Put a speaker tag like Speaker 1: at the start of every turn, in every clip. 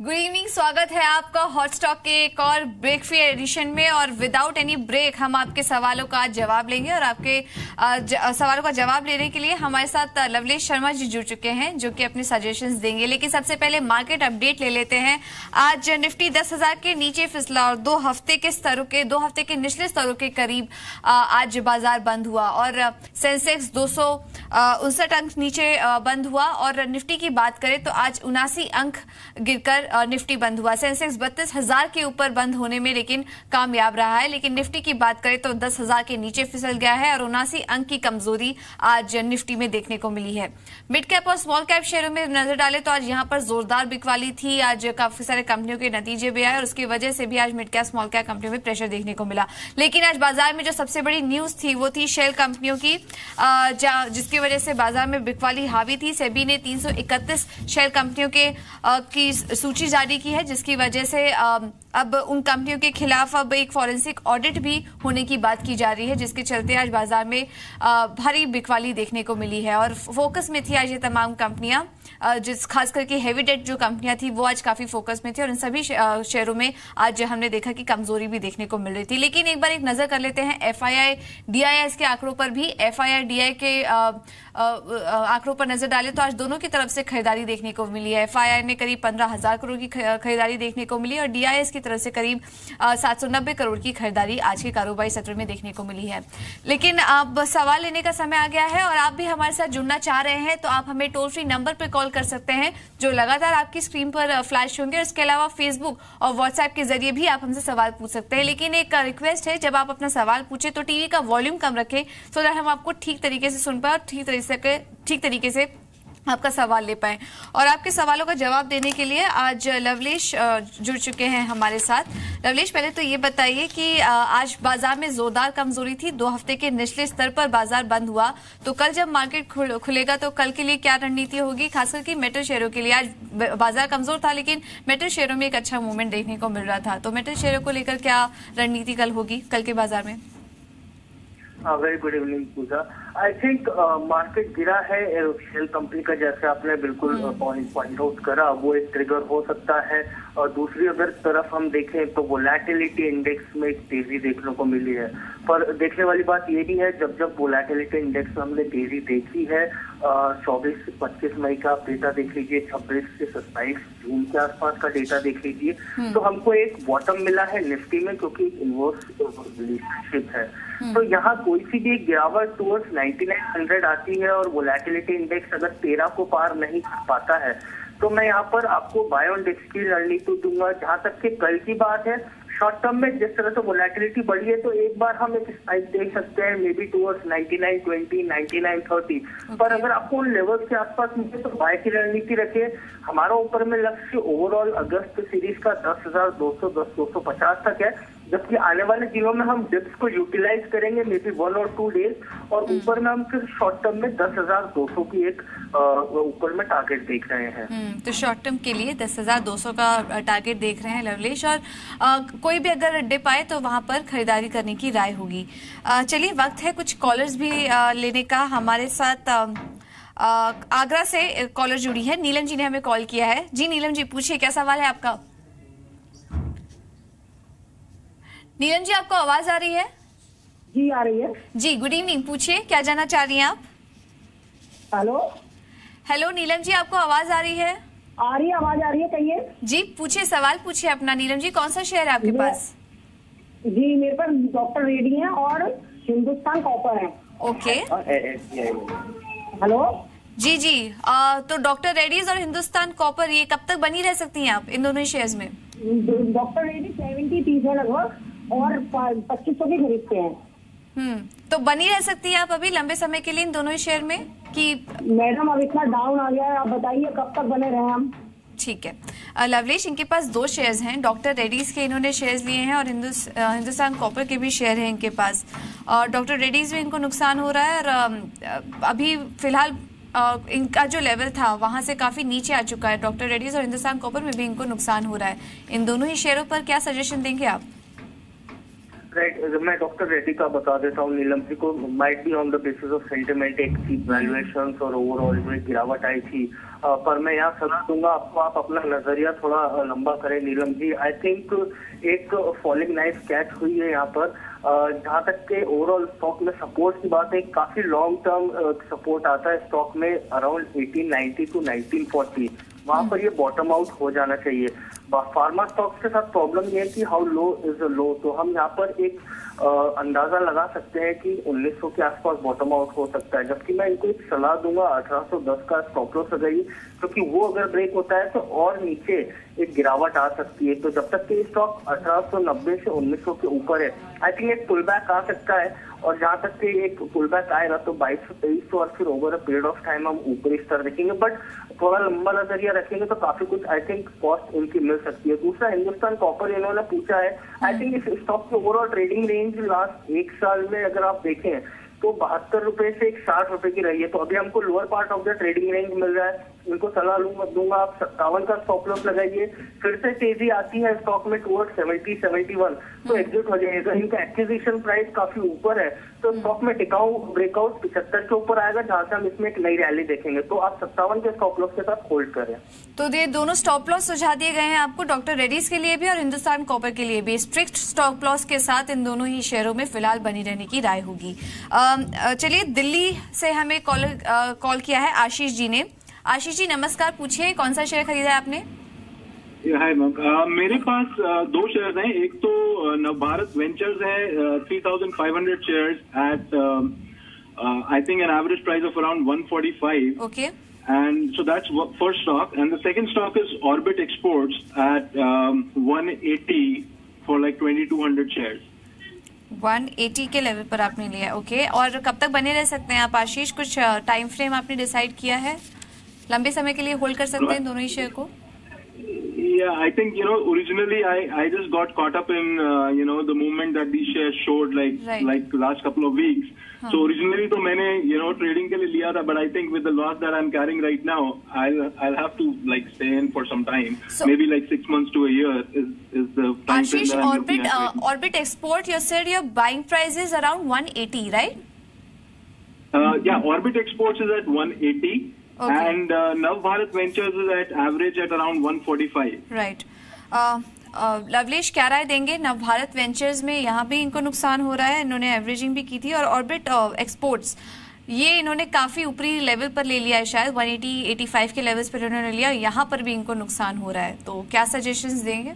Speaker 1: Good evening, स्वागत है आपका हॉट स्टॉक के एक और ब्रेक फ्री एडिशन में। और विदाउट एनी ब्रेक हम आपके सवालों का जवाब लेंगे और आपके सवालों का जवाब लेने के लिए हमारे साथ लवलेश शर्मा जी जुड़ चुके हैं जो कि अपने सजेशंस देंगे। लेकिन सबसे पहले मार्केट अपडेट ले लेते हैं। आज निफ्टी 10,000 के नीचे फिसला और 2 हफ्ते के निचले स्तरों के करीब आज बाजार बंद हुआ और सेंसेक्स 259 अंक नीचे बंद हुआ। और निफ्टी की बात करें तो आज 79 अंक गिरकर निफ्टी बंद हुआ। सेंसेक्स 32,000 के ऊपर बंद होने में लेकिन कामयाब रहा है। लेकिन निफ्टी की बात करें तो 10,000 के नीचे फिसल गया है और 79 अंक की कमजोरी आज निफ्टी में देखने को मिली है। मिड कैप और स्मॉल कैप शेयरों में नजर डाले तो आज यहां पर जोरदार बिकवाली थी। आज काफी सारे कंपनियों के नतीजे भी आए और उसकी वजह से भी आज मिड कैप स्मॉल कैप कंपनियों में प्रेशर देखने को मिला। लेकिन आज बाजार में जो सबसे बड़ी न्यूज थी वो थी शेल कंपनियों की, जिसकी वजह से बाजार में बिकवाली हावी थी। सेबी ने 331 शेल कंपनियों की सूची जारी की है, जिसकी वजह से अब उन कंपनियों के खिलाफ अब एक फॉरेंसिक ऑडिट भी होने की बात की जा रही है, जिसके चलते आज बाजार में भारी बिकवाली देखने को मिली है। और फोकस में थी आज ये तमाम कंपनियां, जिस खास करके हेवी डेट जो कंपनियां थी वो आज काफी फोकस में थी और इन सभी शेयरों में आज हमने देखा कि कमजोरी भी देखने को मिल रही थी। लेकिन एक बार एक नजर कर लेते हैं एफआईआई डीआईएस के आंकड़ों पर भी। एफआईआई डीआई के आंकड़ों पर नजर डाले तो आज दोनों की तरफ से खरीदारी देखने को मिली है। एफआईआई ने करीब 15,000 करोड़ की खरीदारी देखने को मिली और डीआईएस की तरफ से करीब 790 करोड़ की खरीदारी आज के कारोबारी सत्र में देखने को मिली है। लेकिन अब सवाल लेने का समय आ गया है और आप भी हमारे साथ जुड़ना चाह रहे हैं तो आप हमें टोल फ्री नंबर पर कॉल कर सकते हैं जो लगातार आपकी स्क्रीन पर फ्लैश होंगे। और इसके अलावा फेसबुक और व्हाट्सएप के जरिए भी आप हमसे सवाल पूछ सकते हैं। लेकिन एक रिक्वेस्ट है, जब आप अपना सवाल पूछे तो टीवी का वॉल्यूम कम रखें सो दैट हम आपको ठीक तरीके से सुन पाए और ठीक तरीके से आपका सवाल ले पाए। और आपके सवालों का जवाब देने के लिए आज लवलेश जुड़ चुके हैं हमारे साथ। लवलेश, पहले तो ये बताइए कि आज बाजार में जोरदार कमजोरी थी, 2 हफ्ते के निचले स्तर पर बाजार बंद हुआ, तो कल जब मार्केट खुलेगा तो कल के लिए क्या रणनीति होगी, खासकर कि मेटल शेयरों के लिए? आज बाजार कमजोर था लेकिन मेटल शेयरों में एक अच्छा मूवमेंट देखने को मिल रहा था, तो मेटल शेयरों को लेकर क्या रणनीति कल होगी कल के बाजार में?
Speaker 2: Very good evening Puja. I think market गिरा है शेल कंपनी का, जैसे आपने बिल्कुल पॉइंट आउट करा, वो एक ट्रिगर हो सकता है। और दूसरी अगर तरफ हम देखें तो वोलेटिलिटी इंडेक्स में एक तेजी देखने को मिली है। पर देखने वाली बात ये भी है, जब वोलेटिलिटी इंडेक्स में हमने तेजी देखी है, 24 से 25 मई का आप डेटा देख लीजिए, 26 से 27 जून के आसपास का डेटा देख लीजिए, तो हमको एक बॉटम मिला है निफ्टी में, क्योंकि इनवर्स रिलेशनशिप है। तो यहाँ कोई सी भी गिरावट टूवर्ड्स 9900 आती है और वोलेटिलिटी इंडेक्स अगर 13 को पार नहीं कर पाता है तो मैं यहाँ पर आपको बाय ऑन डिप्स की रणनीति दूंगा। जहाँ तक कि कल की बात है, शॉर्ट टर्म में जिस तरह से वोलेटिलिटी बढ़ी है तो एक बार हम एक स्पाइक देख सकते हैं, मे बी टूवर्ड्स 9920, 9930। पर अगर आपको उन लेवल्स के आसपास मिले तो बाय की रणनीति रखिए। हमारा ऊपर में लक्ष्य ओवरऑल अगस्त सीरीज का 10,200, 10,250 तक है, जबकि आने वाले दिनों में हम डिप्स को यूटिलाइज करेंगे, मे बी 1 और 2 डेज, और ऊपर में हम फिर शॉर्ट टर्म में 10,200 की एक ऊपर में टारगेट देख रहे हैं।
Speaker 1: तो शॉर्ट टर्म के लिए 10,200 का टारगेट देख रहे हैं लवलेश। और कोई भी अगर डिप आए तो वहां पर खरीदारी करने की राय होगी। चलिए, वक्त है कुछ कॉलर्स भी लेने का। हमारे साथ आगरा से कॉलर जुड़ी है, नीलम जी ने हमें कॉल किया है। जी नीलम जी, पूछिए, क्या सवाल है आपका? नीलम जी, आपको आवाज आ रही है?
Speaker 3: जी आ रही है
Speaker 1: जी। गुड इवनिंग, पूछिए, क्या जानना चाह रही हैं आप? हेलो नीलम जी, आपको आवाज आ रही है?
Speaker 3: आ रही है, आवाज आ रही है, कहिए।
Speaker 1: जी पूछिए, सवाल पूछिए अपना। नीलम जी, कौन सा शेयर है आपके पास?
Speaker 3: जी मेरे पास डॉक्टर रेड्डी है और हिंदुस्तान कॉपर है।
Speaker 1: ओके,
Speaker 3: हेलो
Speaker 1: जी जी। तो डॉक्टर रेड्डीज और हिंदुस्तान कॉपर, ये कब तक बनी रह सकती हैं आप इन दोनों शेयर्स में?
Speaker 3: डॉक्टर रेड्डी 70-30 है लगभग और 2500 के खरीदते हैं।
Speaker 1: तो बनी रह सकती है आप अभी लंबे समय के लिए इन दोनों ही शेयर में कि?
Speaker 3: मैडम अब इतना डाउन आ गया है, आप बताइए कब तक बने रहे हम?
Speaker 1: ठीक है लवलेश, इनके पास 2 शेयर्स हैं, डॉक्टर रेड्डीज के इन्होंने शेयर्स लिए हैं और हिंदुस्तान कॉपर के भी शेयर हैं इनके पास। और डॉक्टर रेड्डीज में इनको नुकसान हो रहा है और अभी फिलहाल इनका जो लेवल था वहां से काफी नीचे आ चुका है। डॉक्टर रेड्डीज और हिंदुस्तान कॉपर में भी इनको नुकसान हो रहा है। इन दोनों ही शेयरों पर क्या सजेशन देंगे आप?
Speaker 2: राइट, मैं डॉक्टर रेड्डी का बता देता हूँ नीलम जी को। Might be on the basis of sentiment एक चीप वैल्यूएशन और ओवरऑल जो एक गिरावट आई थी, पर मैं यहाँ सलाह दूंगा आपको, आप अपना नजरिया थोड़ा लंबा करें नीलम जी। आई थिंक एक फॉलिंग नाइफ कैच हुई है यहाँ पर। जहाँ तक के ओवरऑल स्टॉक में सपोर्ट की बात है, काफी लॉन्ग टर्म सपोर्ट आता है स्टॉक में अराउंड 1890 टू 1940, वहां पर ये बॉटम आउट हो जाना चाहिए। फार्मा स्टॉक्स के साथ प्रॉब्लम ये है कि हाउ लो इज लो, तो हम यहाँ पर एक अंदाजा लगा सकते हैं कि 1900 के आसपास बॉटम आउट हो सकता है। जबकि मैं इनको एक सलाह दूंगा 1810 का स्टॉप लॉस लगाइए, क्योंकि वो अगर ब्रेक होता है तो और नीचे एक गिरावट आ सकती है। तो जब तक कि स्टॉक 1890 से 1900 के ऊपर है, आई थिंक एक पुल बैक आ सकता है। और जहां तक कि एक पुल बैक आएगा तो 2200-2300 और फिर over a period of time हम ऊपरी स्तर देखेंगे। बट थोड़ा लंबा नजरिया रखेंगे तो काफी कुछ आई थिंक कॉस्ट इनकी मिल सकती है। दूसरा, हिंदुस्तान कॉपर इन्होंने पूछा है, आई थिंक इस स्टॉक की ओवरऑल ट्रेडिंग रेंज लास्ट एक साल में अगर आप देखें तो 72 रुपए से 60 रुपए की रही है। तो अभी हमको lower part of the trading range मिल रहा है। इनको सलाह दूंगा आप 57 का स्टॉप लॉस लगाइए। फिर से तेजी आती है स्टॉक में टुवर्ड 70-71 तो एग्जिट हो जाएगा। इनका एक्विजिशन प्राइस काफी ऊपर है, तो स्टॉक में टिकाऊ ब्रेकआउट 75 के ऊपर आएगा, जहां से हम इसमें एक नई रैली देखेंगे। तो आप 57 के स्टॉप लॉस के साथ होल्ड करें।
Speaker 1: तो ये दोनों स्टॉप लॉस सुझा दिए गए हैं आपको, डॉक्टर रेड्डीज के लिए भी और हिंदुस्तान कॉपर के लिए भी। स्ट्रिक्ट स्टॉप लॉस के साथ इन दोनों ही शेयरों में फिलहाल बनी रहने की राय होगी। चलिए, दिल्ली से हमें कॉल किया है आशीष जी ने। आशीष जी नमस्कार, पूछिए कौन सा शेयर खरीदा है आपने?
Speaker 4: हाय मैम, मेरे पास दो शेयर्स हैं। एक तो नवभारत वेंचर्स है, 3500 shares at I think an average price of around 145.
Speaker 1: Okay,
Speaker 4: and so that's first stock, and the second stock is Orbit Exports at 180 for like 2200 shares.
Speaker 1: 180 के लेवल पर आपने लिया, ओके। और कब तक बने रह सकते हैं आप आशीष? कुछ टाइम फ्रेम आपने डिसाइड किया है? लंबे समय के लिए होल्ड कर सकते हैं दोनों ही शेयर को?
Speaker 4: Yeah, I think, originally I just got caught up in, the movement that these shares showed like last couple of weeks. So originally तो मैंने, trading के लिए लिया था, but I think with the loss that I'm carrying right now, I'll have to like stay in for some time. So, maybe like 6 months to a year is the time frame that I'm looking at.
Speaker 1: Orbit Export, you said your buying price is around 180, right?
Speaker 4: Yeah, Orbit Exports is at 180. Okay. And Navbharat Ventures is at average at around 145.
Speaker 1: Right. लवलेश क्या राय देंगे? Navbharat ventures में यहाँ भी इनको नुकसान हो रहा है, इन्होंने एवरेजिंग भी की थी, और ऑर्बिट एक्सपोर्ट्स ये इन्होंने काफी ऊपरी लेवल पर ले लिया है, शायद 180-85 के लेवल्स पर इन्होंने लिया, यहाँ पर भी इनको नुकसान हो रहा है, तो क्या सजेशंस देंगे?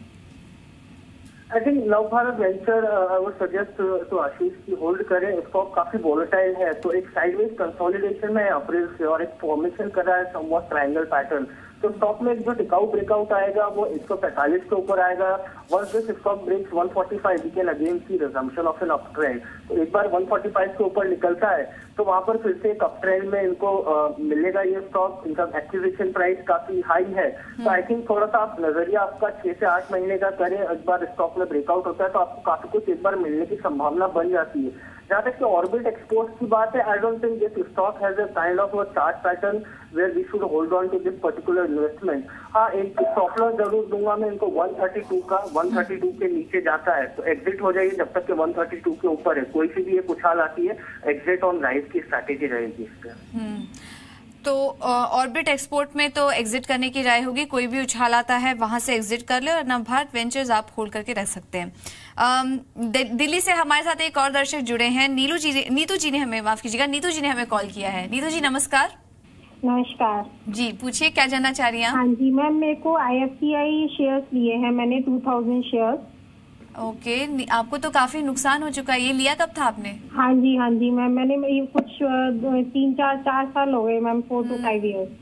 Speaker 2: I think Navbharat venture I would suggest to Ashish की होल्ड करें। स्टॉक काफी वोलेटाइल है, तो एक साइडवेज कंसोलिडेशन में अप्रैल से और एक फॉर्मेशन कर रहा है समवॉट ट्रायंगल पैटर्न। तो स्टॉक में जो टिकाऊ ब्रेकआउट आएगा वो 145 के ऊपर आएगा। Once this stock breaks 145 we can again see resumption of an uptrend. तो एक बार 145 के ऊपर निकलता है तो वहां पर फिर से एक अप ट्रेंड में इनको मिलेगा ये स्टॉक। इनका एक्विजिशन प्राइस काफी हाई है, तो आई थिंक थोड़ा सा आप नजरिया आपका 6 से 8 महीने का करें। एक बार स्टॉक में ब्रेकआउट होता है तो आपको काफी कुछ एक बार मिलने की संभावना बन जाती है। जहाँ तक कि ऑर्बिट एक्सपोर्ट्स की बात है, I don't think this stock has a kind of a chart pattern where we should hold on to this particular investment. हाँ, एक स्टॉप लॉस जरूर दूंगा मैं इनको 132 का। 132 के नीचे जाता है तो एग्जिट हो जाइए, जब तक कि 132 के ऊपर है। कोई सी भी एक उछाल आती है, एग्जिट ऑन राइज की स्ट्रैटेजी रहेगी इस पर।
Speaker 1: तो ऑर्बिट एक्सपोर्ट में तो एग्जिट करने की राय होगी, कोई भी उछाल आता है वहां से एग्जिट कर ले, और नवभारत वेंचर्स आप होल्ड करके रख सकते हैं। दिल्ली से हमारे साथ एक और दर्शक जुड़े हैं, नीतू जी ने हमें, माफ कीजिएगा, नीतू जी ने हमें कॉल किया है। नीतू जी नमस्कार।
Speaker 3: नमस्कार
Speaker 1: जी, पूछिए क्या जानना चाह रही हैं?
Speaker 3: हाँ जी मैम, मेरे को IFCI शेयर्स लिए हैं मैंने 2000 शेयर्स।
Speaker 1: ओके, आपको तो काफी नुकसान हो चुका है, ये लिया कब था आपने?
Speaker 3: हाँ जी मैम, मैंने ये कुछ 3-4 साल हो गए मैम, 4 to 5 years।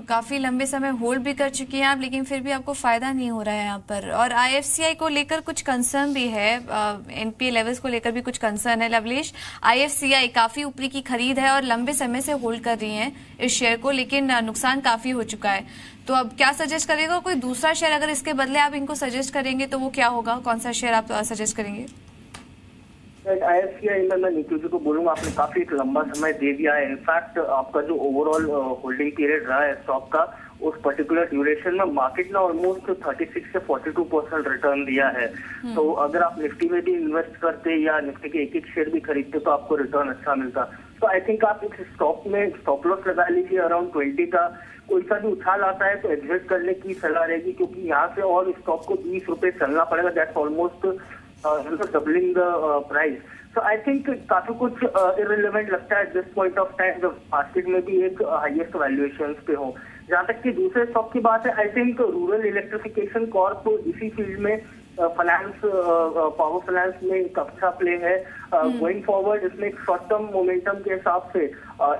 Speaker 1: काफी लंबे समय होल्ड भी कर चुकी हैं आप, लेकिन फिर भी आपको फायदा नहीं हो रहा है यहाँ पर। और IFCI को लेकर कुछ कंसर्न भी है, NPA लेवल्स को लेकर भी कुछ कंसर्न है। लवलेश, IFCI काफी ऊपरी की खरीद है और लंबे समय से होल्ड कर रही हैं इस शेयर को, लेकिन नुकसान काफी हो चुका है, तो अब क्या सजेस्ट करेगा? कोई दूसरा शेयर अगर इसके बदले आप इनको सजेस्ट करेंगे तो वो क्या होगा? कौन सा शेयर आप सजेस्ट करेंगे?
Speaker 2: IFCI में मैं नीतू जी को बोलूंगा, आपने काफी एक लंबा समय दे दिया है। इनफैक्ट आपका जो ओवरऑल होल्डिंग पीरियड रहा है स्टॉक का उस पर्टिकुलर ड्यूरेशन में मार्केट ने ऑलमोस्ट 36 से 42% रिटर्न दिया है। तो अगर आप निफ्टी में भी इन्वेस्ट करते या निफ्टी के एक शेयर भी खरीदते तो आपको रिटर्न अच्छा मिलता। तो आई थिंक आप इस स्टॉक में स्टॉप लॉस लगा लीजिए अराउंड 20 का। कोई सा भी उछाल आता है तो एग्जिट करने की सलाह रहेगी, क्योंकि यहाँ से और स्टॉक को 20 रुपए चलना पड़ेगा। That's almost doubling the price. तो आई थिंक काफी कुछ इररिलेवेंट लगता है दिस पॉइंट ऑफ टाइम जब मार्केट में भी एक हाईएस्ट वैल्यूएशन पे हो। जहाँ तक कि दूसरे स्टॉक की बात है, I think rural electrification Corp इसी फील्ड में फाइनेंस पावर फाइनेंस में एक अच्छा प्ले है। गोइंग फॉरवर्ड इसमें एक शॉर्ट टर्म मोमेंटम के हिसाब से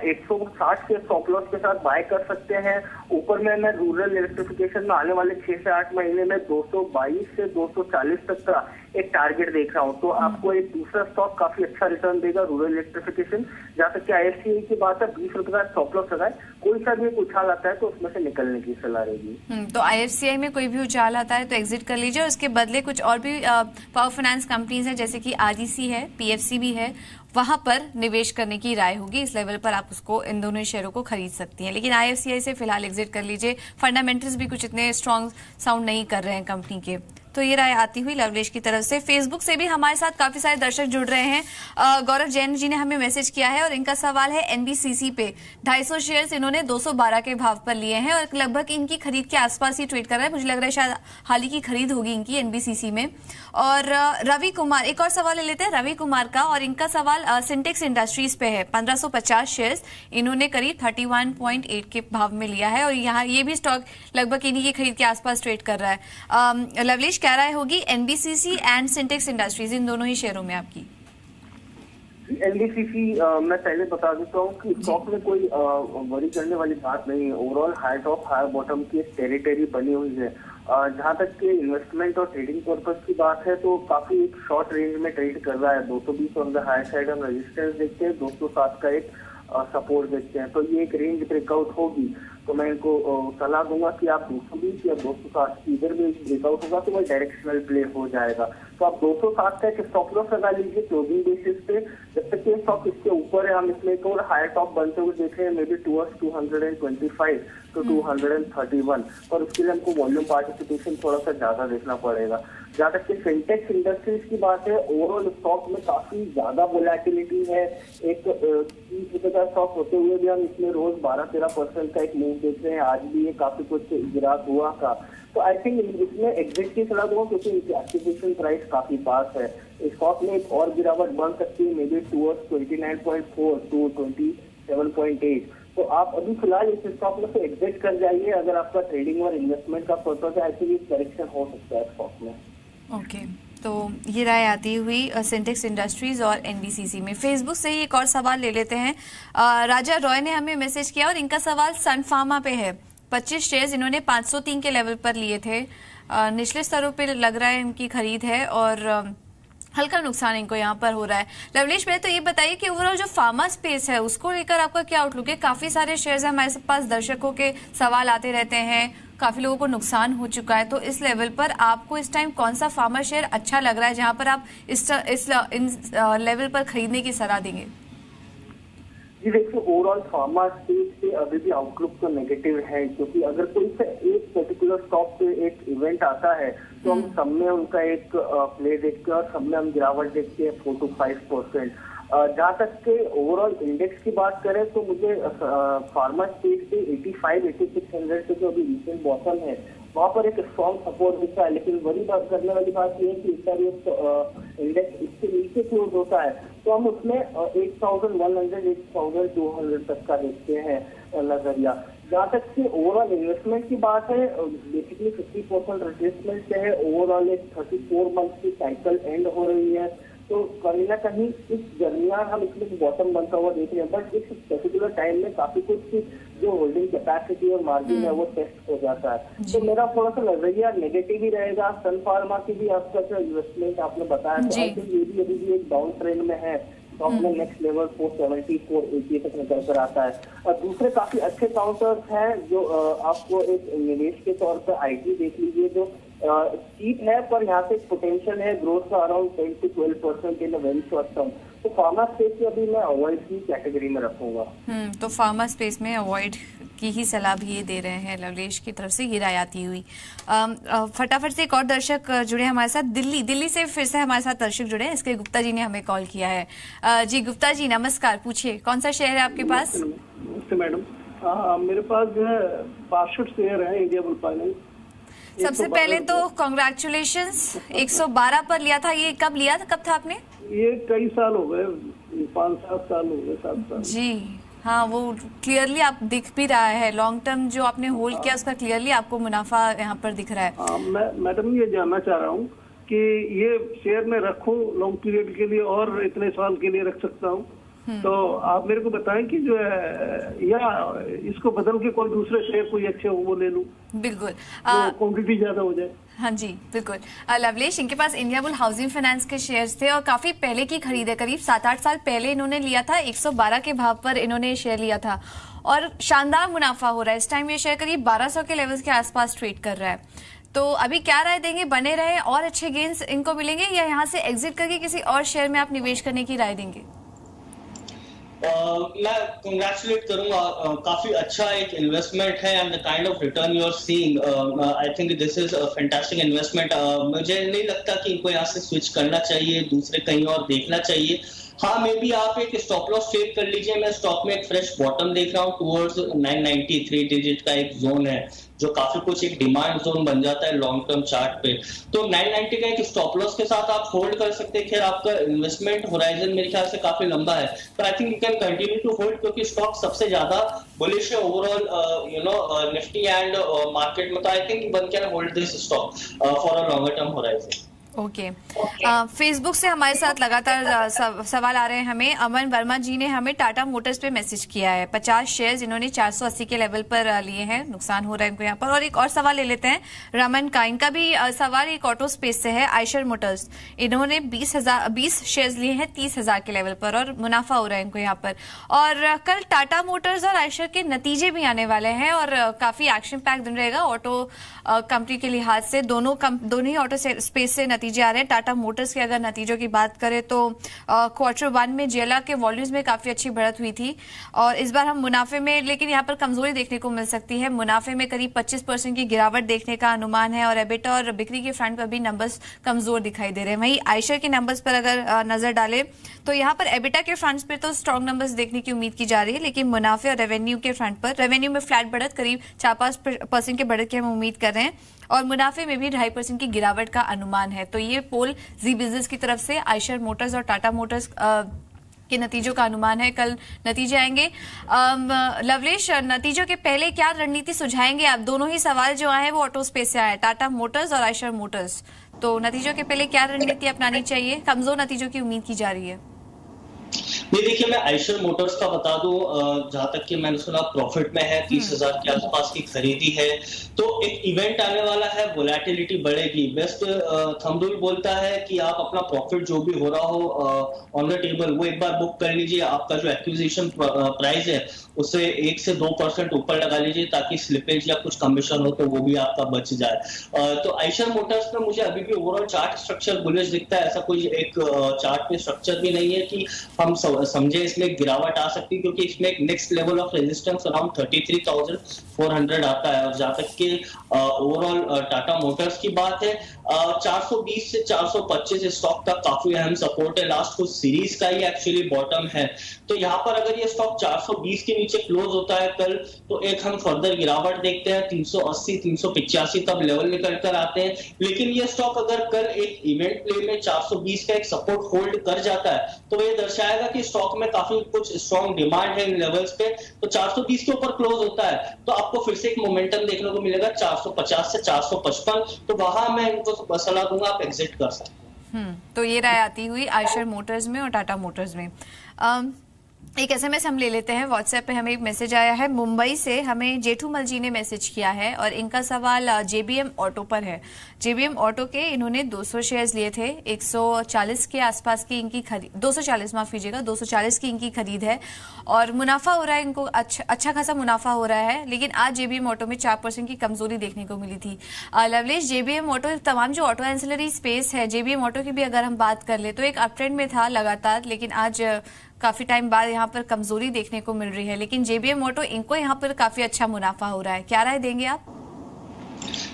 Speaker 2: 160 के स्टॉप लॉस के साथ बाय कर सकते हैं। ऊपर में मैं रूरल इलेक्ट्रिफिकेशन में आने वाले 6 से 8 महीने में 222 से 240 तक का एक टारगेट देख रहा हूँ। तो आपको एक दूसरा स्टॉक काफी अच्छा रिटर्न देगा रूरल इलेक्ट्रिफिकेशन। जहाँ तक कि IFCI की बात है, 20 रुपए का स्टॉप लॉस लगाए। कोई सा भी एक उछाल आता है तो उसमें से निकलने की सलाह रहेगी।
Speaker 1: तो IFCI में कोई भी उछाल आता है तो एग्जिट कर लीजिए। उसके बदले कुछ और भी पावर फाइनेंस कंपनीज हैं जैसे कि REC है, PFC भी है, वहां पर निवेश करने की राय होगी। इस लेवल पर आप उसको इन दोनों शेयरों को खरीद सकती हैं, लेकिन IFCI से फिलहाल एग्जिट कर लीजिए। फंडामेंटल्स भी कुछ इतने स्ट्रॉन्ग साउंड नहीं कर रहे हैं कंपनी के। तो ये राय आती हुई लवलेश की तरफ से। फेसबुक से भी हमारे साथ काफी सारे दर्शक जुड़ रहे हैं। गौरव जैन जी ने हमें मैसेज किया है और इनका सवाल है NBCC पे 250 शेयर्स इन्होंने 212 के भाव पर लिए हैं और लगभग इनकी खरीद के आसपास ही ट्रेड कर रहा है। मुझे लग रहा है शायद हाल ही की खरीद होगी इनकी NBCC में। और रवि कुमार, एक और सवाल ले लेते हैं रवि कुमार का, और इनका सवाल सिंटेक्स इंडस्ट्रीज पे है। 1550 शेयर्स इन्होंने करीब 31.8 के भाव में लिया है और यहाँ ये भी स्टॉक लगभग इन्हीं की खरीद के आसपास ट्रेड कर रहा है। लवलेश, क्या राय होगी NBCC एंड सिंटेक्स इंडस्ट्रीज इन दोनों ही शेयरों में आपकी?
Speaker 2: NBCC मैं पहले बता देता हूँ कि स्टॉक में कोई वरी करने वाली बात नहीं है। Overall high top high bottom की एक टेरिटरी बनी हुई है। जहाँ तक कि इन्वेस्टमेंट और ट्रेडिंग पर्पज की बात है तो काफी एक शॉर्ट रेंज में ट्रेड कर रहा है। 220 ऑन द हाई साइड हम रेजिस्टेंस देखते हैं, 207 का एक सपोर्ट देखते हैं। तो ये एक रेंज ब्रेकआउट होगी तो मैं इनको सलाह दूंगा कि आप 220 या 260 की इधर भी ब्रेकआउट होगा तो वह डायरेक्शनल प्ले हो जाएगा। तो आप 260 का एक स्टॉप लॉस लगा लीजिए क्लोजिंग बेसिस पे। जब तक ये स्टॉक इसके ऊपर है हम इसमें एक और हायर टॉप बनते हुए देख रहे हैं, मे बी टूवर्ड्स 225 to 231, और उसके लिए हमको वॉल्यूम पार्टिसिपेशन थोड़ा सा ज्यादा देखना पड़ेगा। जहाँ तक कि फिनटेक्स इंडस्ट्रीज की बात है, ओवरऑल स्टॉक में काफी ज्यादा वोलेटिलिटी है। एक 30 रुपए का स्टॉक होते हुए भी हम इसमें रोज 12-13% का एक मूव देख रहे हैं। आज भी ये काफी कुछ गिरावट हुआ था। तो आई थिंक इसमें एग्जिट की सलाह दूंगा क्योंकि इनकी एक्विजिशन प्राइस काफी पास है। स्टॉक में एक और गिरावट बन सकती है, मे बी टूवर्ड्स 29.4 to 27.8। तो आप अभी फिलहाल इस स्टॉक में से एग्जिट कर जाइए अगर आपका ट्रेडिंग और इन्वेस्टमेंट का पर्पज है। आई थिंक करेक्शन हो सकता है स्टॉक में।
Speaker 1: ओके, तो ये राय आती हुई सिंटेक्स इंडस्ट्रीज और NBCC में। फेसबुक से ही एक और सवाल ले लेते हैं। राजा रॉय ने हमें मैसेज किया और इनका सवाल सन फार्मा पे है। 25 शेयर्स इन्होंने 503 के लेवल पर लिए थे। निचले स्तरों पे लग रहा है इनकी खरीद है और हल्का नुकसान इनको यहाँ पर हो रहा है। लवलेश भाई, तो ये बताइए कि ओवरऑल जो फार्मा स्पेस है उसको लेकर आपका क्या आउटलुक है? काफी सारे शेयर्स हमारे पास दर्शकों के सवाल आते रहते हैं, काफी लोगों को नुकसान हो चुका है। तो इस लेवल पर आपको इस टाइम कौन सा फार्मा शेयर अच्छा लग रहा है जहां पर आप इस लेवल पर खरीदने की सलाह देंगे?
Speaker 2: जी देखिए, ओवरऑल फार्मा स्पेस पे अभी भी आउटलुक तो नेगेटिव है, क्योंकि अगर कोई सा एक पर्टिकुलर स्टॉक पे एक इवेंट आता है तो हम सब में उनका एक प्ले देखते हैं और सब में हम गिरावट देखते हैं 4 to 5%। जहाँ तक के ओवरऑल इंडेक्स की बात करें तो मुझे फार्मा स्पेस पे 85-8600 पे जो अभी रिसेंट बॉटम है वहाँ पर एक स्ट्रॉन्ग सपोर्ट दिखता है। लेकिन बड़ी बात करने वाली बात यह है कि इसका जो इंडेक्स इसके नीचे क्लोज होता है तो हम उसमें 8100 8200 तक का देखते हैं नजरिया। जहाँ तक कि ओवरऑल इन्वेस्टमेंट की बात है, बेसिकली 50% रिट्रेसमेंट से है। ओवरऑल एक 34 मंथ की साइकिल एंड हो रही है, तो कहीं ना कहीं इस दरमियान हम इसमें बॉटम बनता हुआ देख रहे हैं। बट इस पर्टिकुलर टाइम में काफी कुछ जो होल्डिंग कैपेसिटी और मार्जिन है वो टेस्ट हो जाता है। तो मेरा थोड़ा सा नजरिया नेगेटिव ही रहेगा। सन फार्मा की भी आपका जो इन्वेस्टमेंट आपने बताया तो ये भी अभी भी एक डाउन ट्रेंड में है। स्टॉक में नेक्स्ट लेवल 470 480 तक निकल कर आता है। और दूसरे काफी अच्छे काउंटर्स हैं जो आपको एक निवेश के तौर पर IT देख लीजिए, जो चीप है पर यहाँ से पोटेंशियल है ग्रोथ का around 10 to 12% in a very short term. तो फार्मा स्पेस में अभी मैं अवॉइड की कैटेगरी में रखूंगा।
Speaker 1: तो फार्मा स्पेस में अवॉइड की ही सलाह भी ये दे रहे हैं लवलेश की तरफ से, ये राय आती हुई। फटाफट से एक और दर्शक जुड़े हमारे साथ, दिल्ली से फिर से हमारे साथ दर्शक जुड़े हैं। इसके गुप्ता जी ने हमें कॉल किया है। जी गुप्ता जी नमस्कार, पूछिए कौन सा शेयर है आपके पास?
Speaker 5: नमस्ते मैडम, मेरे पास जो है 62 शेयर है इंडिया बुल फाइनेंस।
Speaker 1: सबसे पहले तो कॉन्ग्रेचुलेशंस, 112 पर लिया था। ये कब लिया था, कब था आपने?
Speaker 5: ये कई साल हो गए, 5-7 साल हो गए, 7 साल
Speaker 1: जी हाँ, वो क्लियरली आप दिख भी रहा है, लॉन्ग टर्म जो आपने होल्ड किया उसका क्लियरली आपको मुनाफा यहाँ पर दिख रहा है।
Speaker 5: मैडम ये जानना चाह रहा हूँ कि ये शेयर में रखूं लॉन्ग पीरियड के लिए और इतने साल के लिए रख सकता हूँ, तो आप मेरे को बताएं कि जो है या इसको बदल के कोई दूसरे शेयर कोई अच्छे हो वो ले लूं?
Speaker 1: बिल्कुल,
Speaker 5: क्वांटिटी ज्यादा हो जाए।
Speaker 1: हाँ जी बिल्कुल। लवलेश, इनके पास इंडिया बुल हाउसिंग फाइनेंस के शेयर्स थे और काफी पहले की खरीद है, करीब 7-8 साल पहले इन्होंने लिया था। 112 के भाव पर इन्होंने शेयर लिया था और शानदार मुनाफा हो रहा है। इस टाइम ये शेयर करीब 1200 के लेवल्स के आसपास ट्रेड कर रहा है। तो अभी क्या राय देंगे, बने रहे और अच्छे गेन्स इनको मिलेंगे या यहाँ से एग्जिट करके किसी और शेयर में आप निवेश करने की राय देंगे?
Speaker 6: मैं कंग्रेचुलेट करूंगा, काफी अच्छा एक इन्वेस्टमेंट है and the kind of return you are seeing, I think this is a fantastic investment. मुझे नहीं लगता कि इनको यहाँ से स्विच करना चाहिए, दूसरे कहीं और देखना चाहिए। हाँ, मे बी आप एक स्टॉप लॉस ट्रेड कर लीजिए। मैं स्टॉक में एक फ्रेश बॉटम देख रहा हूँ टुवर्ड्स 990, 3 डिजिट का एक जोन है जो काफी कुछ एक डिमांड जोन बन जाता है लॉन्ग टर्म चार्ट पे। तो 990 का एक स्टॉप लॉस के साथ आप होल्ड कर सकते हैं। खैर आपका इन्वेस्टमेंट होराइजन मेरे ख्याल से काफी लंबा है, तो I think you can continue to hold, क्योंकि स्टॉक सबसे ज्यादा बुलिश है ओवरऑल निफ्टी एंड मार्केट में। तो I think one can hold this stock for a longer term horizon.
Speaker 1: Okay. Facebook से हमारे साथ लगातार सवाल आ रहे हैं हमें। अमन वर्मा जी ने हमें टाटा मोटर्स पे मैसेज किया है। 50 शेयर्स इन्होंने 480 के लेवल पर लिए हैं, नुकसान हो रहा है इनको यहाँ पर। और एक और सवाल ले लेते हैं रमन का, इनका भी सवाल एक ऑटो स्पेस से है। आयशर मोटर्स, इन्होंने 20 शेयर्स लिए हैं 30,000 के लेवल पर और मुनाफा हो रहा है इनको यहाँ पर। और कल टाटा मोटर्स और आयशर के नतीजे भी आने वाले हैं और काफी एक्शन पैक दिन रहेगा ऑटो कंपनी के लिहाज से। दोनों ही ऑटो स्पेस से नतीजे आ रहे हैं। टाटा मोटर्स के अगर नतीजों की बात करें तो Q1 में जेला के वॉल्यूम्स में काफी अच्छी बढ़त हुई थी और इस बार हम मुनाफे में, लेकिन यहाँ पर कमजोरी देखने को मिल सकती है। मुनाफे में करीब 25% की गिरावट देखने का अनुमान है और एबिटा और बिक्री के फ्रंट पर भी नंबर्स कमजोर दिखाई दे रहे हैं। वहीं आयशर के नंबर्स पर अगर नजर डाले तो यहाँ पर एबिटा के फ्रंट पे तो स्ट्रॉन्ग नंबर्स देखने की उम्मीद की जा रही है, लेकिन मुनाफे और रेवेन्यू के फ्रंट पर, रेवेन्यू में फ्लैट बढ़त, करीब 4-5% की बढ़त की हम उम्मीद कर रहे हैं और मुनाफे में भी 2.5% की गिरावट का अनुमान है। तो ये पोल जी बिजनेस की तरफ से आयशर मोटर्स और टाटा मोटर्स के नतीजों का अनुमान है। कल नतीजे आएंगे। लवलेश, नतीजों के पहले क्या रणनीति सुझाएंगे आप? दोनों ही सवाल जो आए हैं वो ऑटो स्पेस से आए, टाटा मोटर्स और आयशर मोटर्स। तो नतीजों के पहले क्या रणनीति अपनानी चाहिए? कमजोर नतीजों की उम्मीद की जा रही है।
Speaker 6: नहीं, देखिए मैं आयशर मोटर्स का बता दूं, जहां तक कि मैंने सुना प्रॉफिट में है, 30,000 के आसपास की खरीदी है। तो एक इवेंट आने वाला है, वोलेटिलिटी बढ़ेगी। बेस्ट थंब रूल बोलता है कि आप अपना प्रॉफिट जो भी हो रहा हो ऑन द टेबल वो एक बार बुक कर लीजिए। आपका जो एक्विजिशन प्राइस है उसे 1 से 2% ऊपर लगा लीजिए ताकि स्लिपेज या कुछ कमीशन हो तो वो भी आपका बच जाए। तो आयशर मोटर्स में मुझे अभी भी ओवरऑल चार्ट स्ट्रक्चर बुलिश दिखता है। ऐसा कोई एक चार्ट पे स्ट्रक्चर भी नहीं है कि हम समझे इसमें गिरावट आ सकती है, क्योंकि इसमें एक next level of resistance around 33,400 आता है। और जहां तक कि ओवरऑल टाटा मोटर्स की बात है, 420 से 425 स्टॉक का काफी अहम सपोर्ट है। लास्ट कुछ सीरीज का ही एक्चुअली बॉटम है। तो यहाँ पर अगर ये स्टॉक 420 के नीचे क्लोज होता है कल, तो एक हम फर्दर गिरावट देखते हैं। 380, 385 तब लेवल निकल कर आते हैं। लेकिन ये स्टॉक अगर कल एक इवेंट प्ले में 420 का एक सपोर्ट होल्ड कर जाता है तो ये दर्शाएगा कि स्टॉक में काफी कुछ स्ट्रॉन्ग डिमांड है इन लेवल्स पे। तो 420 के ऊपर क्लोज होता है तो आपको फिर से एक मोमेंटम देखने को मिलेगा 450 से 455। तो वहां मैं इनको सलाह दूंगा आप एग्जिट कर सकते हैं।
Speaker 1: तो ये राय आती हुई आयशर मोटर्स में और टाटा मोटर्स में। एक एसएमएस हम ले लेते हैं। व्हाट्सएप पे हमें एक मैसेज आया है मुंबई से, हमें जेठूमल जी ने मैसेज किया है और इनका सवाल जेबीएम ऑटो पर है। जेबीएम ऑटो के इन्होंने 200 शेयर्स लिए थे, 140 के आसपास की इनकी खरीद, 240 माफ कीजिएगा, 240 की इनकी खरीद है और मुनाफा हो रहा है इनको, अच्छा खासा मुनाफा हो रहा है। लेकिन आज जेबीएम ऑटो में 4% की कमजोरी देखने को मिली थी। लवलेश, जेबीएम ऑटो, तमाम जो ऑटो एंसिलरी स्पेस है, जेबीएम ऑटो की भी अगर हम बात कर ले तो एक अप ट्रेंड में था लगातार, लेकिन आज काफी टाइम बाद यहाँ पर कमजोरी देखने को मिल रही है, लेकिन JBM ऑटो इनको यहाँ पर काफी अच्छा मुनाफा हो रहा है, क्या राय देंगे आप?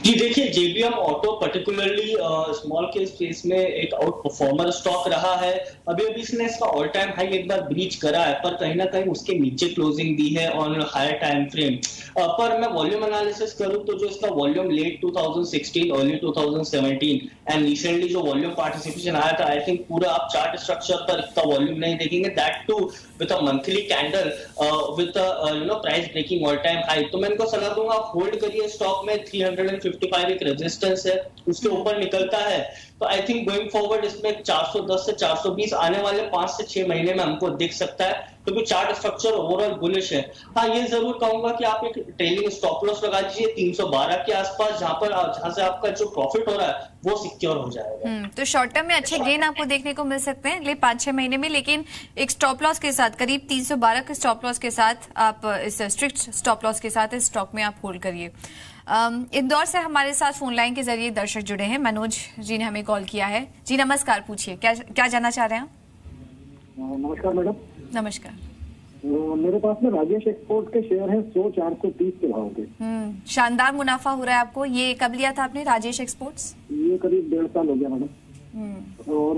Speaker 6: जी देखिए, JBM ऑटो पर्टिकुलरली स्मॉल के स्पेस में एक आउट परफॉर्मर स्टॉक रहा है। अभी इसने इसका ऑल टाइम हाई एक बार ब्रीच करा है, पर कहीं ना कहीं उसके नीचे क्लोजिंग दी है ऑन हायर टाइम फ्रेम। पर मैं वॉल्यूम एनालिसिस करूं तो जो इसका volume late 2016 early 2017 and recently जो वॉल्यूम पार्टिसिपेशन आया था, आई थिंक पूरा आप चार्ट स्ट्रक्चर पर इतना वॉल्यूम नहीं देखेंगे, that too with a monthly candle with price breaking all time high. तो मैं इनको सलाह दूंगा आप होल्ड करिए स्टॉक में। 355 एक रेजिस्टेंस है, उसके ऊपर निकलता है तो आई थिंक गोइंग फॉरवर्ड इसमें 410 से 420 आने वाले 5 से 6 महीने में हमको दिख सकता है, क्योंकि चार्ट स्ट्रक्चर ओवरऑल बुलिश है। हाँ, ये जरूर कहूंगा कि आप एक ट्रेलिंग स्टॉप लॉस लगा दीजिए 312 के आसपास, जहां से आपका जो प्रॉफिट हो रहा है वो सिक्योर हो जाएगा।
Speaker 1: तो शॉर्ट टर्म में अच्छे गेन आपको देखने को मिल सकते हैं अगले 5-6 महीने में, लेकिन एक स्टॉप लॉस के साथ करीब 312 के स्टॉप लॉस के साथ आप इस स्ट्रिक्ट स्टॉप लॉस के साथ इस स्टॉक में आप होल्ड करिए। इंदौर से हमारे साथ फोन लाइन के जरिए दर्शक जुड़े हैं, मनोज जी ने हमें कॉल किया है। जी नमस्कार, पूछिए क्या जानना चाह रहे हैं आप?
Speaker 7: नमस्कार मैडम।
Speaker 1: नमस्कार।
Speaker 7: मेरे पास में राजेश एक्सपोर्ट के शेयर हैं 100-430 के भाव के।
Speaker 1: शानदार मुनाफा हो रहा है आपको। ये कब लिया था आपने राजेश एक्सपोर्ट्स?
Speaker 7: ये करीब 1.5 साल हो गया मैडम। और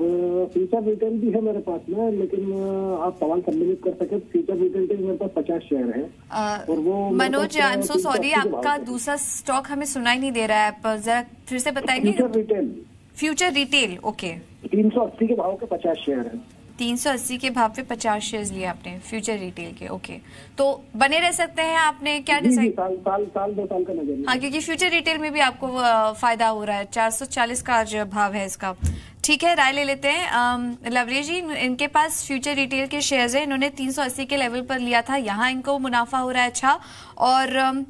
Speaker 7: फ्यूचर रिटेल भी है मेरे पास में, लेकिन आप सवाल सम्मिलित कर सके फ्यूचर रिटेल के मेरे पास 50 शेयर है। और वो
Speaker 1: Manoj, I am so sorry, आपका दूसरा स्टॉक हमें सुनाई नहीं दे रहा है, आप जरा फिर से बताएंगे? Future retail, okay.
Speaker 7: 380 के भाव के 50 शेयर है।
Speaker 1: 380 के भाव पे 50 शेयर्स लिए आपने फ्यूचर रिटेल के, ओके। तो बने रह सकते हैं, आपने क्या डिसाइड?
Speaker 7: साल 2 साल का नजर।
Speaker 1: हाँ, क्योंकि फ्यूचर रिटेल में भी आपको फायदा हो रहा है। 440 का जो भाव है इसका। ठीक है, राय ले लेते हैं। लवली जी, इनके पास फ्यूचर रिटेल के शेयर्स है, इन्होंने 380 के लेवल पर लिया था, यहाँ इनको मुनाफा हो रहा है अच्छा। और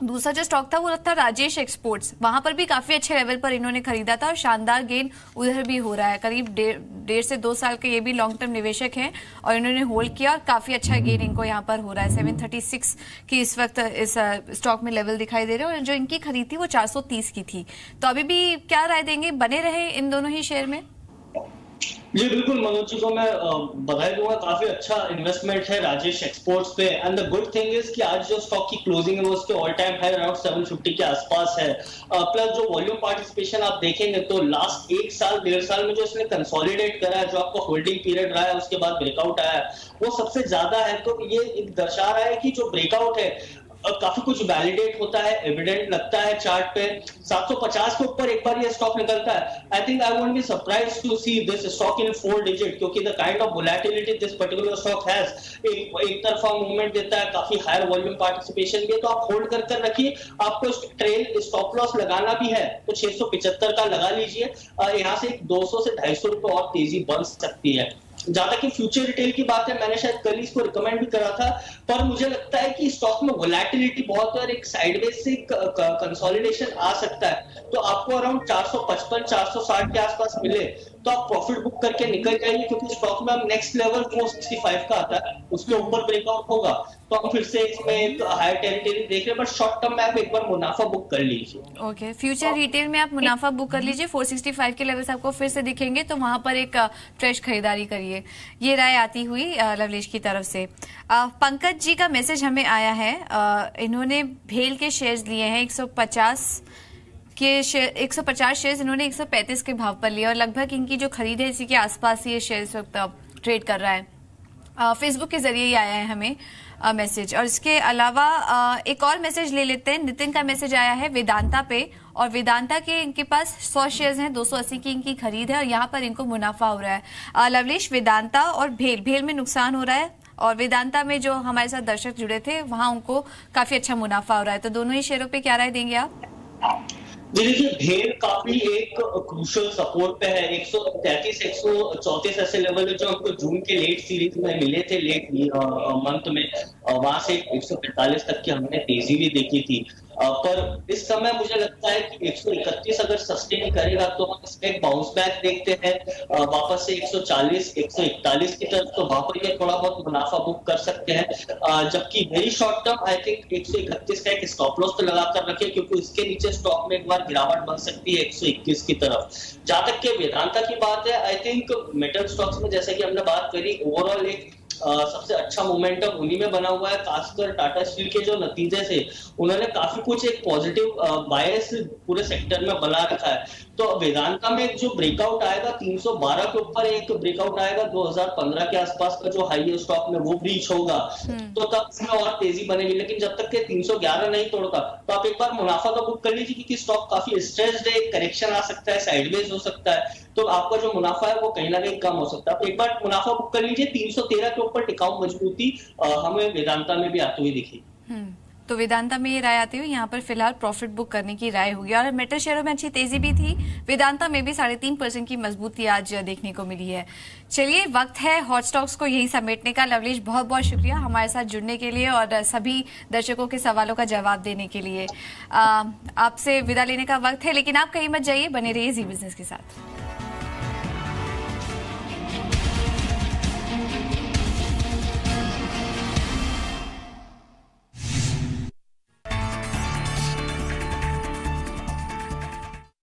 Speaker 1: दूसरा जो स्टॉक था वो था राजेश एक्सपोर्ट्स, वहां पर भी काफी अच्छे लेवल पर इन्होंने खरीदा था और शानदार गेन उधर भी हो रहा है। करीब 1.5 से 2 साल के ये भी लॉन्ग टर्म निवेशक हैं और इन्होंने होल्ड किया और काफी अच्छा गेन इनको यहाँ पर हो रहा है। 736 की इस वक्त इस स्टॉक में लेवल दिखाई दे रहे हैं और जो इनकी खरीद थी वो 430 की थी। तो अभी भी क्या राय देंगे, बने रहे इन दोनों ही शेयर में?
Speaker 6: जी बिल्कुल, मनोज जी को मैं बधाई दूंगा, काफी अच्छा इन्वेस्टमेंट है राजेश एक्सपोर्ट्स पे। And the good thing is कि आज जो स्टॉक की क्लोजिंग है वो उसके ऑल टाइम हाई अराउंड 750 के आसपास है। प्लस जो वॉल्यूम पार्टिसिपेशन आप देखेंगे तो लास्ट 1 साल 1.5 साल में जो इसने कंसोलिडेट करा है, जो आपका होल्डिंग पीरियड रहा है उसके बाद ब्रेकआउट आया है, वो सबसे ज्यादा है। तो ये दर्शा रहा है कि जो ब्रेकआउट है काफी कुछ वैलिडेट होता है, एविडेंट लगता है चार्ट पे। 750 के ऊपर एक बार ये स्टॉक निकलता है, I think I won't be surprised to see this stock in 4 digit, क्योंकि the kind of volatility this particular stock has, एक तरफा मूवमेंट देता है, काफी हायर वॉल्यूम पार्टिसिपेशन भी है। तो आप होल्ड कर रखिए। आपको ट्रेल स्टॉप लॉस लगाना भी है तो 675 का लगा लीजिए। यहाँ से 200 से 250 रुपए और तेजी बन सकती है। जहां तक कि फ्यूचर रिटेल की बात है, मैंने शायद कल इसको रिकमेंड भी करा था, पर मुझे लगता है कि स्टॉक में वोलेटिलिटी बहुत है और एक साइडवेज से कंसोलिडेशन आ सकता है। तो आपको अराउंड 455-460 के आसपास मिले तो आप प्रॉफिट बुक करके निकल जाइए, क्योंकि स्टॉक में अब नेक्स्ट लेवल 465 का आता है, उसके ऊपर ब्रेकआउट होगा तो हम फिर से इसमें एक हायर टेरिटरी देख रहे हैं। बट शॉर्ट टर्म में आप एक बार मुनाफा बुक कर लीजिए।
Speaker 1: ओके, फ्यूचर रिटेल में आप मुनाफा बुक कर लीजिए। 465 के लेवल्स आपको फिर से दिखेंगे तो वहां पर एक फ्रेश खरीदारी करिए। ये राय आती हुई लवलेश की तरफ से। पंकज जी का मैसेज हमें आया है, इन्होंने भेल के शेयर्स लिए हैं 150 शेयर्स इन्होंने 135 के भाव पर लिया और लगभग इनकी जो खरीद है इसी के आसपास ये शेयर्स ट्रेड कर रहा है। फेसबुक के जरिए ही आया है हमें मैसेज। और इसके अलावा एक और मैसेज ले लेते हैं। नितिन का मैसेज आया है वेदांता पे, और वेदांता के इनके पास 100 शेयर्स हैं, 280 की इनकी खरीद है और यहाँ पर इनको मुनाफा हो रहा है। लवलेश, वेदांता और भेल में नुकसान हो रहा है और वेदांता में जो हमारे साथ दर्शक जुड़े थे वहां उनको काफी अच्छा मुनाफा हो रहा है। तो दोनों ही शेयरों पे क्या राय देंगे आप?
Speaker 6: देखिए, भेल काफी एक क्रूशियल सपोर्ट पे है। 133-134 ऐसे लेवल है जो हमको जून के लेट सीरीज में मिले थे, लेट मंथ में, वहां से 145 तक की हमने तेजी भी देखी थी। पर इस समय मुझे लगता है कि 131 अगर सस्टेन करेगा तो हम इसमें एक बाउंस बैक देखते हैं वापस से 140-141 की तरफ, तो वहां पर ये थोड़ा बहुत मुनाफा बुक कर सकते हैं। जबकि very short term I think 131 का एक स्टॉप लॉस तो लगा कर रखे, क्योंकि उसके नीचे स्टॉक में एक बार गिरावट बन सकती है 121 की तरफ। जहां तक के वेदांता की बात है, आई थिंक मेटल स्टॉक्स में जैसे कि हमने बात करी, ओवरऑल एक सबसे अच्छा मोमेंटम उन्हीं में बना हुआ है, खासकर टाटा स्टील के जो नतीजे से उन्होंने काफी कुछ एक पॉजिटिव बायस पूरे सेक्टर में बना रखा है। तो वेदांता में जो ब्रेकआउट आएगा 312 के ऊपर एक ब्रेकआउट आएगा 2015 के आसपास का जो हाई है स्टॉक में वो ब्रीच होगा तो तब इसमें और तेजी बनेगी। लेकिन जब तक के 311 नहीं तोड़ता तो आप एक बार मुनाफा का बुक कर लीजिए, क्योंकि स्टॉक काफी स्ट्रेस्ड है, करेक्शन आ सकता है, साइडवेज हो सकता है, तो आपका जो मुनाफा है वो कहीं ना कहीं कम हो सकता है। आप एक बार मुनाफा बुक कर लीजिए, 313 के ऊपर टिकाऊ मजबूती हमें वेदांता में भी आती हुई दिखी।
Speaker 1: तो वेदांता में ये राय आती हुई यहाँ पर फिलहाल प्रॉफिट बुक करने की राय होगी। और मेटल शेयरों में अच्छी तेजी भी थी, वेदांता में भी 3.5% की मजबूती आज देखने को मिली है। चलिए, वक्त है हॉट स्टॉक्स को यहीं समेटने का। लवलेश, बहुत बहुत शुक्रिया हमारे साथ जुड़ने के लिए और सभी दर्शकों के सवालों का जवाब देने के लिए। आपसे विदा लेने का वक्त है, लेकिन आप कहीं मत जाइए, बने रहिए जी बिजनेस के साथ।